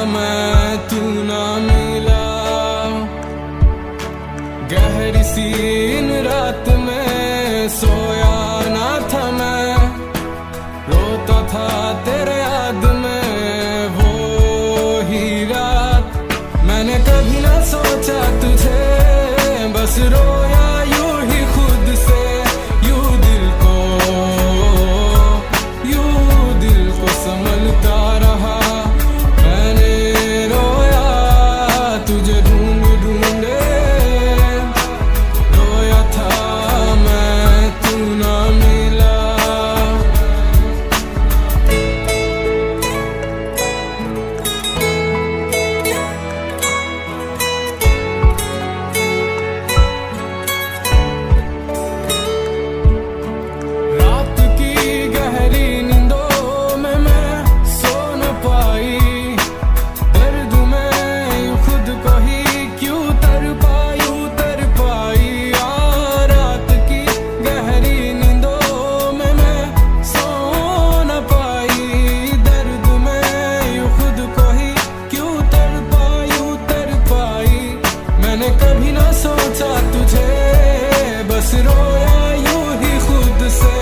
मैं तू ना मिला। गहरी सी इन रात में सोया ना था मैं, रोता था तेरे याद में वो ही रात। मैंने कभी ना सोचा तुझे, बस रोया यूं ही खुद से। यूं दिल को संभलता रहा। मैंने रोया तुझे ढूंढ ढूंढे, रोया था मैं तू ना मिला। रात की गहरी नींदों में मैं सो न पाई, दर्द में यूं खुद को ही क्यों तर पाई। रात की गहरी नींदों में मैं सो न पाई, दर्द में यूं खुद को ही क्यों तर पाई। मैंने कभी ना सोचा तुझे, बस रोया यूं ही खुद से।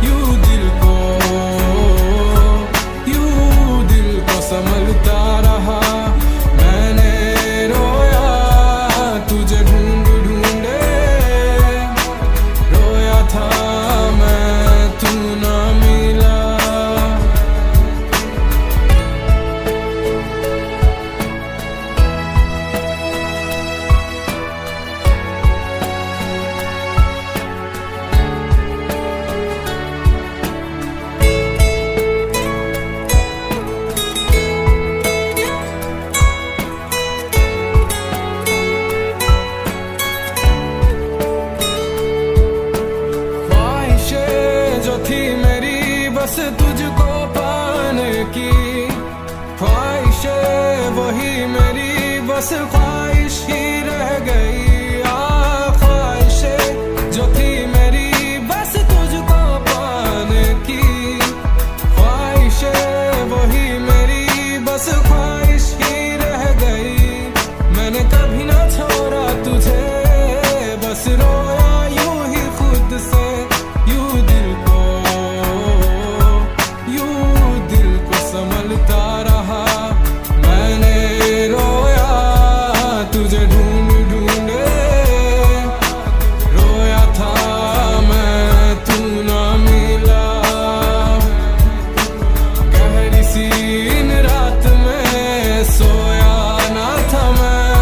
यूं दिल को संभलता रहा। मैंने रोया तुझे ढूंढ ढूंढे, रोया था मैं तू ना मिला। ख्वाहिशें जो थी मेरी बस तुझको पाने की, ख्वाहिशें वही मेरी बस ख्वाहिश ही रह गई। ख्वाहिशें जो थी मेरी बस तुझको पाने की, ख्वाहिशें वही मेरी बस ख्वाहिश ही रह गई। मैंने कभी ना छोड़ा तुझे, बस रोया यूं ही खुद से। यूं दिल को संभलता रहा। मैंने रोया तुझे ढूंढ ढूंढे, रोया था मैं तू ना मिला। गहरी सी इन रात में सोया ना था मैं,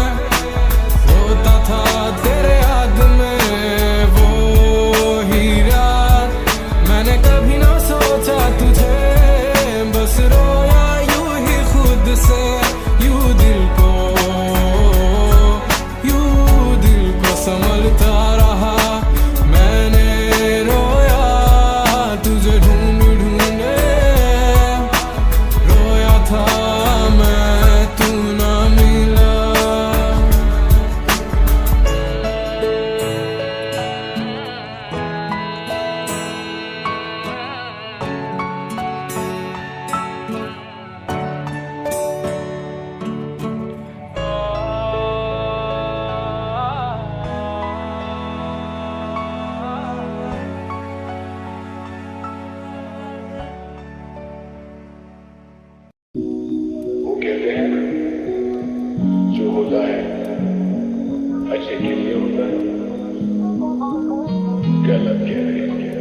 रोता था तेरे याद में वो ही रात। मैंने कभी ना सोचा तुझे, बस रोया यूं ही खुद से। यूं दिल को संभलता रहा। मैंने रोया तुझे ढूंढ ढूंढे, रोया था मैं तू ना मिला। वो कहते हैं ना, जो होता है अच्छे के लिए होता है। गलत कह रहे हैं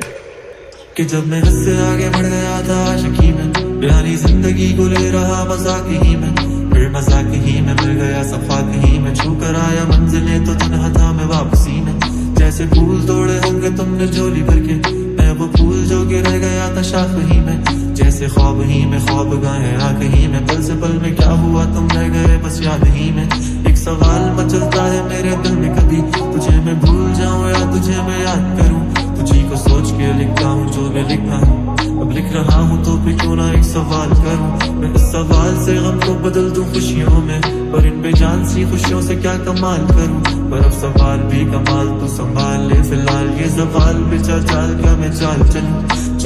कि जब मैं हद से आगे बढ़ गया था आशिकी में, प्यारी जिंदगी को ले रहा मजाक ही में, फिर मजाक ही में मिल गया सफाक ही में। छू कर आया मंजिले तो तन्हा था मैं वापसी में। जैसे फूल तोड़े होंगे तुमने झोली भर के, मैं वो फूल जो के रह गया था शाख ही में। जैसे ख्वाब ही में ख्वाब गाए आँख ही में, पल से पल में क्या हुआ तुम रह गए बस याद ही में। एक सवाल मचलता है मेरे दिल में, कभी तुझे मैं भूल जाऊं या तुझे मैं याद करूं। तुझी को सोच के लिखता हूँ जो मैं लिखता हूँ, अब लिख रहा हूँ तो फिर क्यों ना एक सवाल करूं। मैं इस सवाल से गम को बदल दूं खुशियों में, पर इन बेजान सी खुशियों से क्या कमाल करूं। पर अब सवाल भी कमाल तू संभाल ले फिलहाल, ये सवाल पे चाल क्या मैं चाल चलूं।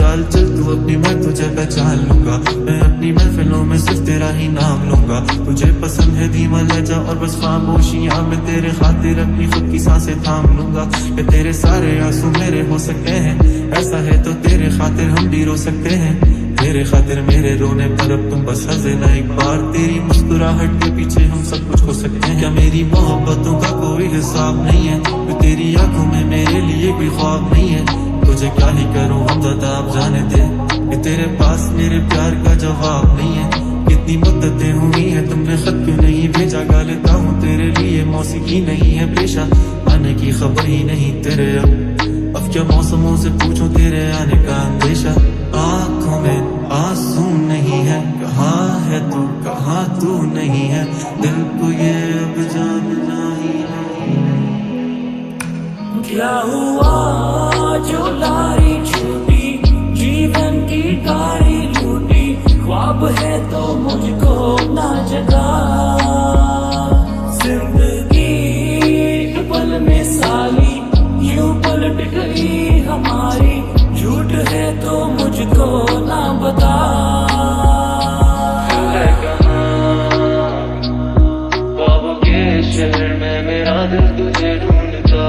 चाल चल तू अपनी, मैं तुझे पहचान लूंगा। मैं अपनी महफिलों में सिर्फ तेरा ही नाम लूंगा। तुझे पसंद है धीमा लहजा और बस खामोशियां, मैं तेरे खातिर अपनी खुद की सांसें थाम लूंगा। ये तेरे सारे आंसू मेरे हो सकते हैं, ऐसा है तो तेरे खातिर हम भी रो सकते हैं। मेरे खातिर मेरे रोने पर अब तुम बस हंसे ना एक बार, तेरी मुस्कुराहट के पीछे हम सब कुछ हो सकते हैं। क्या मेरी मोहब्बतों का कोई हिसाब नहीं है, तो तेरी आंखों में मेरे लिए कोई ख्वाब नहीं है। तुझे क्या ही करूं हम दादा आप जाने दे, कि तेरे पास मेरे प्यार का जवाब नहीं है। कितनी मुद्दतें हुई हैं तुमने खत क्यों नहीं भेजा, गा लेता हूँ तेरे लिए मौसीकी नहीं है पेशा। आने की खबर ही नहीं तेरे अब क्या मौसमों से पूछो तेरे आने का अंदेशा। आंखों में आंसू नहीं है, कहाँ है तू कहाँ तू नहीं है, दिल को ये अब जानना ही नहीं। क्या हुआ जो लारी छूटी, जीवन की गाड़ी लूटी, ख्वाब है तो मुझको ना जगा। जिंदगी पल में साली यूं पलट गई हमारी, झूठ है तो मुझको ना बता। है कहाँ ख्वाबों के शहर में मेरा दिल तुझे ढूंढता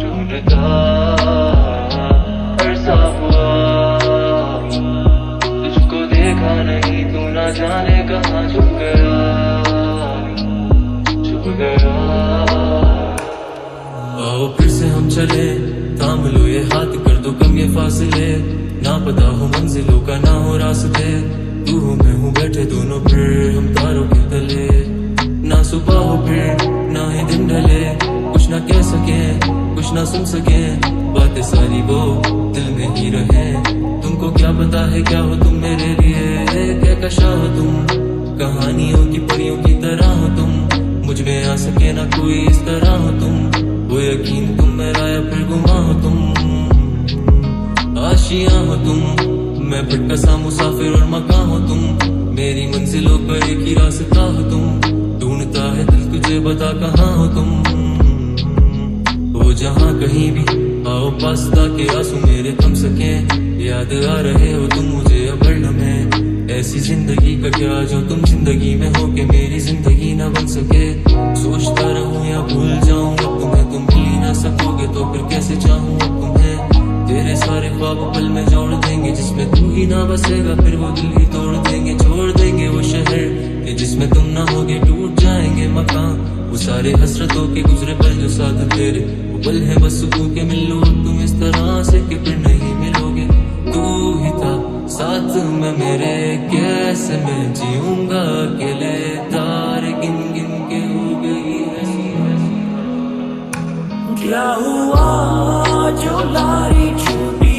ढूंढता। अरसा हुआ तुझको देखा नहीं, तू ना जाने कहाँ छुप गया छुप गया। आओ फिर से हम चले, थाम लो ये हाथ, कर दो कम ये फासले। ना पता हो मंजिलों का ना हो रास्ते, तू हो मैं हूँ बैठे दोनों फिर हम तारों के तले। ना सुबह हो फिर ना ही दिन ढले, कुछ ना कह सके कुछ ना सुन सके, बातें सारी वो दिल में ही रहे। तुमको क्या पता है क्या हो तुम मेरे लिए, क्या कशा हो तुम, कहानियों की परियों की तरह हो तुम। मुझ में आ सके ना कोई इस तरह हो तुम, वो यकीन तुम मेरा या फिर गुमा हो तुम। आशियां हो तुम, मैं भटका सा मुसाफिर और मकां हो तुम, मेरी मंजिलों पर एक ही रास्ता हो तुम। ढूंढता है दिल तुझे बता कहाँ हो तुम, वो जहाँ कहीं भी आओ पास ताकि आंसू मेरे थम सके। याद आ रहे हो तुम मुझे अब हर लम्हे, ऐसी जिंदगी का क्या जो तुम जिंदगी में हो के मेरी जिंदगी न बन सके। सोचता रहूं या भूल जाऊं अब तुम्हें, तुम मिल ही ना सकोगे तो फिर कैसे चाहूं अब तुम्हें। तेरे सारे ख्वाब पल में जोड़ देंगे, जिसमें तू ही ना बसेगा फिर वो दिल ही तोड़ देंगे। छोड़ देंगे वो शहर कि जिसमें तुम ना होगे, टूट जाएंगे मकान वो सारे हसरतों के गुजरे पल जो साथ तेरे। वो पल है बस सुकून के मिल लो तुम इस तरह से कि फिर नहीं मिलोगे। तू ही था साथ में मेरे, कैसे मैं जीऊंगा अकेले, तारे गिन गिन के हो गई है। क्या हुआ जो लारी छूटी,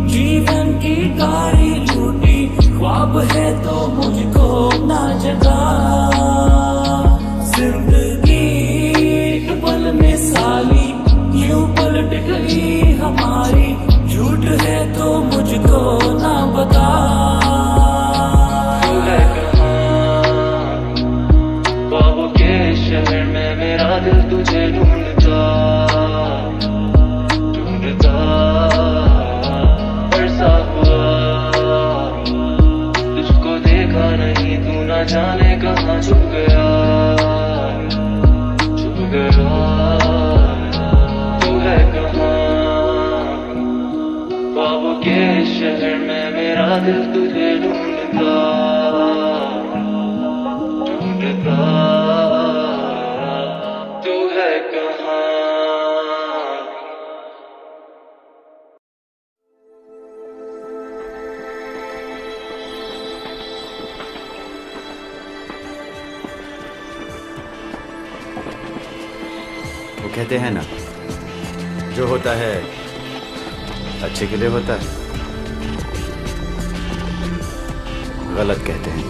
जीवन की गाड़ी लूटी, ख्वाब है तो मुझको ना जगा। जिंदगी पल में साली यूं पलट गई हमारी, झूठ है तो मुझको ना बता। है कहाँ ख्वाबों के शहर में मेरा दिल तुझे ढूंढता ढूंढता। अरसा हुआ तुझको देखा नहीं, तू ना जाने कहाँ छुप गया छुप गया। तू है कहाँ ख्वाबों के शहर में मेरा दिल तुझे ढूंढता ढूंढता। तू है कहाँ। वो कहते हैं ना, जो होता है अच्छे के लिए होता है, गलत कहते हैं।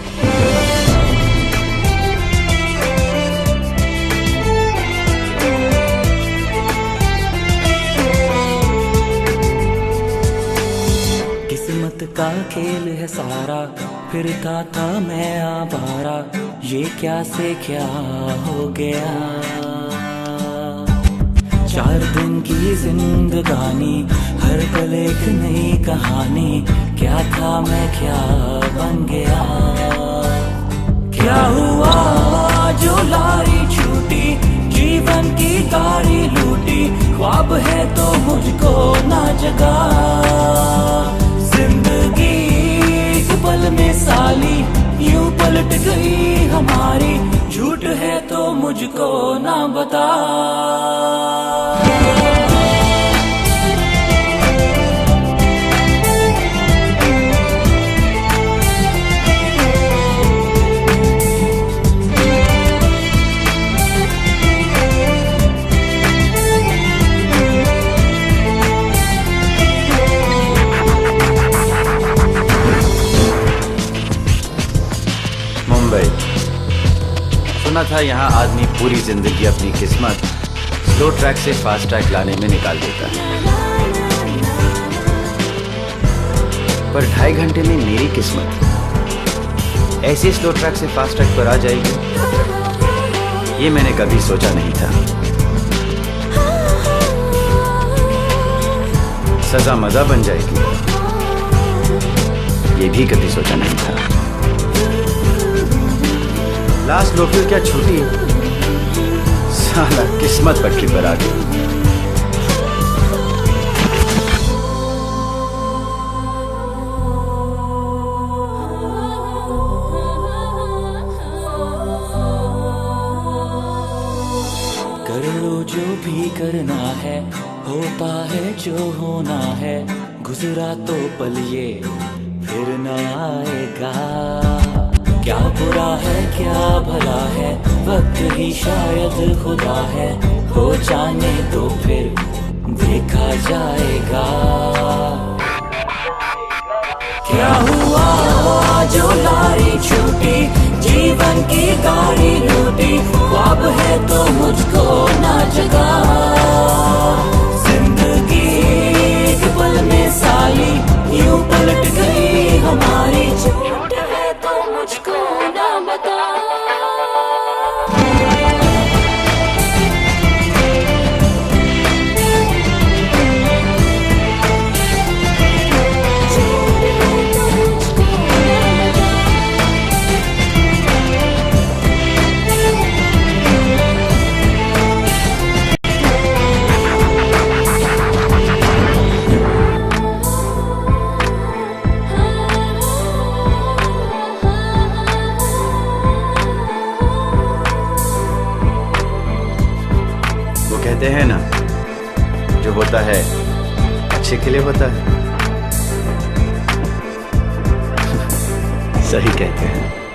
किस्मत का खेल है सारा, फिरता था मैं आवारा, ये क्या से क्या हो गया। 4 दिन की जिंदगानी, हर पल एक नई कहानी। क्या था मैं क्या बन गया, क्या हुआ जो लारी छूटी, जीवन की गाड़ी लूटी। ख्वाब है तो मुझको ना जगा, जिंदगी एक पल में साली यूं पलट गई हमारी। झूठ है तो मुझको ना बता। मुंबई, सुना था यहाँ आदमी पूरी जिंदगी अपनी किस्मत स्लो ट्रैक से फास्ट ट्रैक लाने में निकाल देता है, पर 2.5 घंटे में मेरी किस्मत ऐसे स्लो ट्रैक से फास्ट ट्रैक पर आ जाएगी, ये मैंने कभी सोचा नहीं था। सजा मजा बन जाएगी, ये भी कभी सोचा नहीं था। लास्ट लोकल क्या छूटी, साला किस्मत पटरी पर आ गई। कर लो जो भी करना है, होता है जो होना है। गुजरा तो पल ये फिर न आएगा, क्या बुरा है क्या भला है, वक्त ही शायद खुदा है। हो जाने तो फिर देखा जाएगा, क्या हुआ जो लारी छूटी, जीवन की गाड़ी लूटी। ख्वाब है तो मुझको ना जगा, जिंदगी एक पल में साली यूं पलट गई हमारी। झूठ है तो मुझको ना बता। कहते हैं ना, जो होता है अच्छे के लिए होता है। सही कहते हैं।